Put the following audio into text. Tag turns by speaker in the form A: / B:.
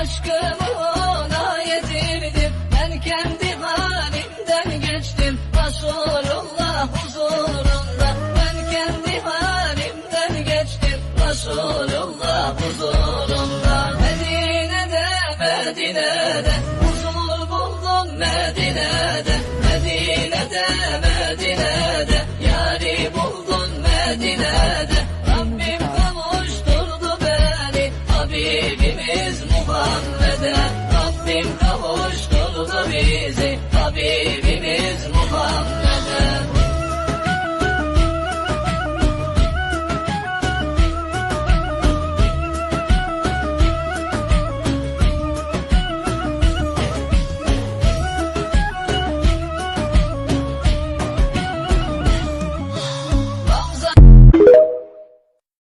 A: aşkımı ona yedirdim. Ben kendi halimden geçtim Resulullah huzurunda. Ben kendi halimden geçtim Resulullah huzurunda. Medine'de, Medine'de huzur buldum Medine'de. Medine'de, Medine'de yari buldum Medine'de. Rabbim kavuşturdu beni Habibimiz Muhammed'e. Rabbim kavuşturdu bizi Habibimiz Muhammed.